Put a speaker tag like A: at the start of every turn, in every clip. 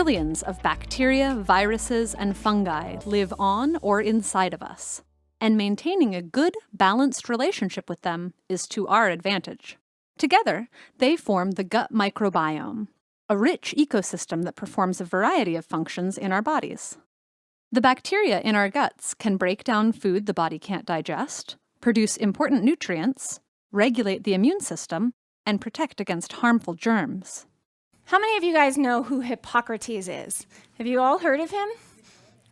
A: trillions of bacteria, viruses, and fungi live on or inside of us, and maintaining a good, balanced relationship with them is to our advantage. Together, they form the gut microbiome, a rich ecosystem that performs a variety of functions in our bodies. The bacteria in our guts can break down food the body can't digest, produce important nutrients, regulate the immune system, and protect against harmful germs.
B: How many of you guys know who Hippocrates is? Have you all heard of him?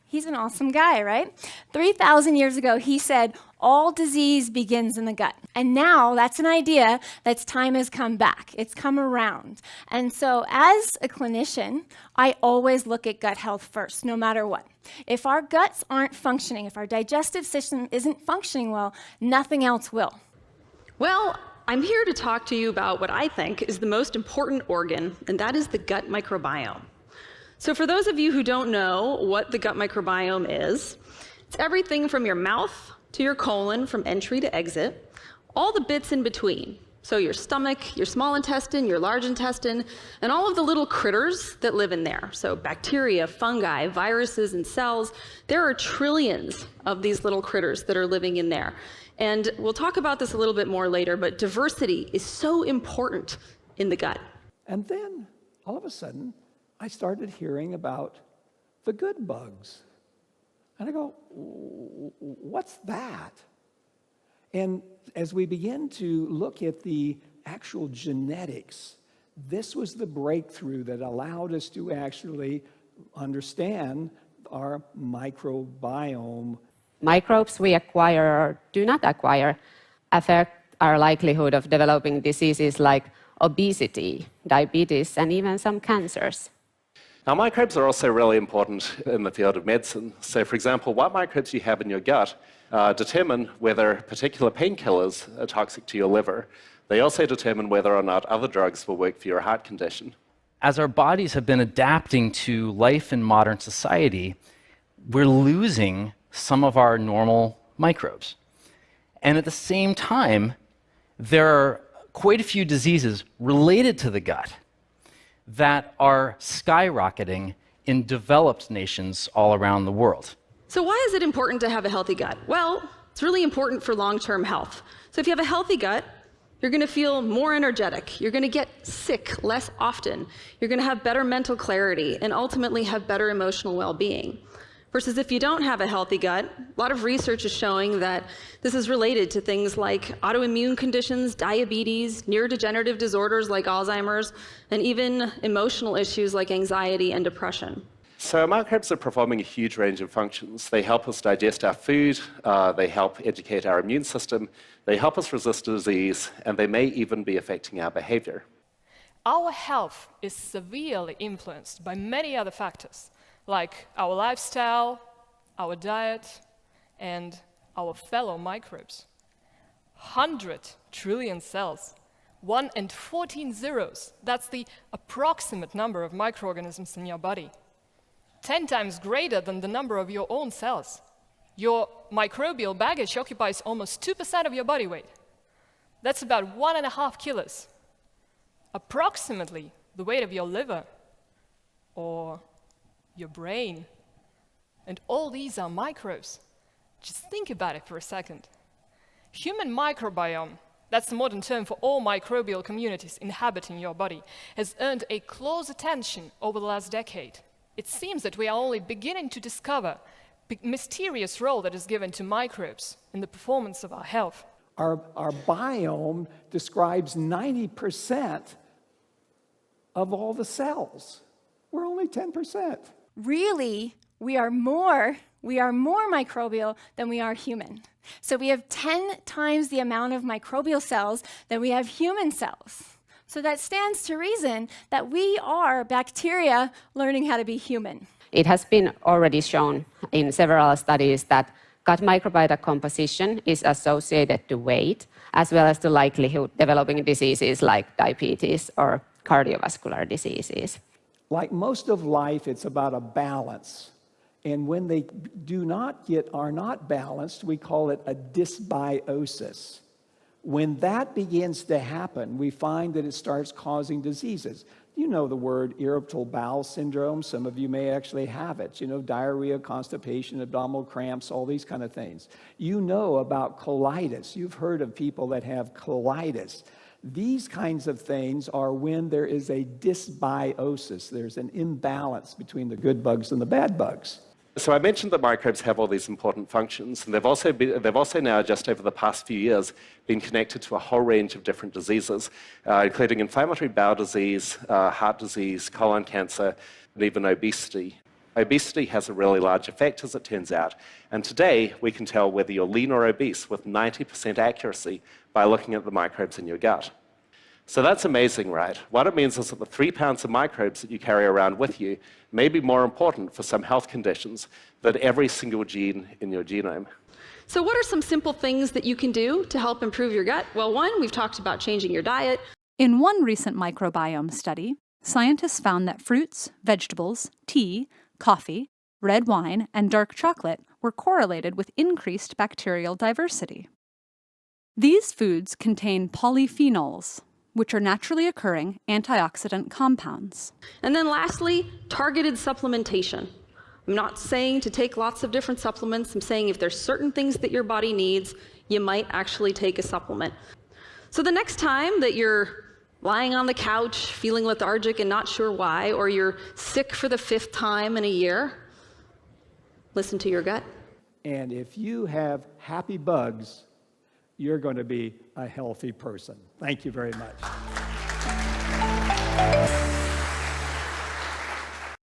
B: He's an awesome guy, right? 3,000 years ago, he said, all disease begins in the gut. And now that's an idea that's time has come back. It's come around. And so as a clinician, I always look at gut health first, no matter what. If our guts aren't functioning, if our digestive system isn't functioning well, nothing else will.
C: Well, I'm here to talk to you about what I think is the most important organ, and that is the gut microbiome. So for those of you who don't know what the gut microbiome is, it's everything from your mouth to your colon, from entry to exit, all the bits in between. So your stomach, your small intestine, your large intestine, and all of the little critters that live in there. So bacteria, fungi, viruses, and cells. There are trillions of these little critters that are living in there. And we'll talk about this a little bit more later, but diversity is so important in the gut.
D: And then, all of a sudden, I started hearing about the good bugs. And I go, what's that? And as we begin to look at the actual genetics, this was the breakthrough that allowed us to actually understand our microbiome.
E: Microbes we acquire or do not acquire affect our likelihood of developing diseases like obesity, diabetes, and even some cancers.
F: Now, microbes are also really important in the field of medicine. So, for example, what microbes you have in your gut determine whether particular painkillers are toxic to your liver. They also determine whether or not other drugs will work for your heart condition.
G: As our bodies have been adapting to life in modern society, we're losing some of our normal microbes. And at the same time, there are quite a few diseases related to the gut that are skyrocketing in developed nations all around the world.
C: So why is it important to have a healthy gut? Well, it's really important for long-term health. So if you have a healthy gut, you're going to feel more energetic. You're going to get sick less often. You're going to have better mental clarity and ultimately have better emotional well-being. Versus if you don't have a healthy gut, a lot of research is showing that this is related to things like autoimmune conditions, diabetes, neurodegenerative disorders like Alzheimer's, and even emotional issues like anxiety and depression.
F: So microbes are performing a huge range of functions. They help us digest our food, they help educate our immune system, they help us resist disease, and they may even be affecting our behavior.
H: Our health is severely influenced by many other factors, like our lifestyle, our diet, and our fellow microbes. 100 trillion cells, 1 and 14 zeros, that's the approximate number of microorganisms in your body. 10 times greater than the number of your own cells. Your microbial baggage occupies almost 2% of your body weight. That's about 1.5 kilos. Approximately the weight of your liver or your brain. And all these are microbes. Just think about it for a second. Human microbiome, that's the modern term for all microbial communities inhabiting your body, has earned a close attention over the last decade. It seems that we are only beginning to discover the mysterious role that is given to microbes in the performance of our health.
D: Our biome describes 90% of all the cells. We're only 10%.
B: Really, we are more microbial than we are human. So we have 10 times the amount of microbial cells than we have human cells. So that stands to reason that we are bacteria learning how to be human.
E: It has been already shown in several studies that gut microbiota composition is associated to weight, as well as to likelihood developing diseases like diabetes or cardiovascular diseases.
D: Like most of life, it's about a balance. And when they are not balanced, we call it a dysbiosis. When that begins to happen, we find that it starts causing diseases. You know the word irritable bowel syndrome. Some of you may actually have it. You know, diarrhea, constipation, abdominal cramps, all these kind of things. You know about colitis. You've heard of people that have colitis. These kinds of things are when there is a dysbiosis. There's an imbalance between the good bugs and the bad bugs.
F: So I mentioned that microbes have all these important functions, and they've also now, just over the past few years, been connected to a whole range of different diseases, including inflammatory bowel disease, heart disease, colon cancer, and even obesity. Obesity has a really large effect, as it turns out, and today we can tell whether you're lean or obese with 90% accuracy by looking at the microbes in your gut. So that's amazing, right? What it means is that the 3 pounds of microbes that you carry around with you may be more important for some health conditions than every single gene in your genome.
C: So what are some simple things that you can do to help improve your gut? Well, one, we've talked about changing your diet.
A: In one recent microbiome study, scientists found that fruits, vegetables, tea, coffee, red wine, and dark chocolate were correlated with increased bacterial diversity. These foods contain polyphenols, which are naturally occurring antioxidant compounds.
C: And then lastly, targeted supplementation. I'm not saying to take lots of different supplements. I'm saying if there's certain things that your body needs, you might actually take a supplement. So the next time that you're lying on the couch, feeling lethargic and not sure why, or you're sick for the 5th time in a year, listen to your gut.
D: And if you have happy bugs, you're going to be a healthy person. Thank you very much.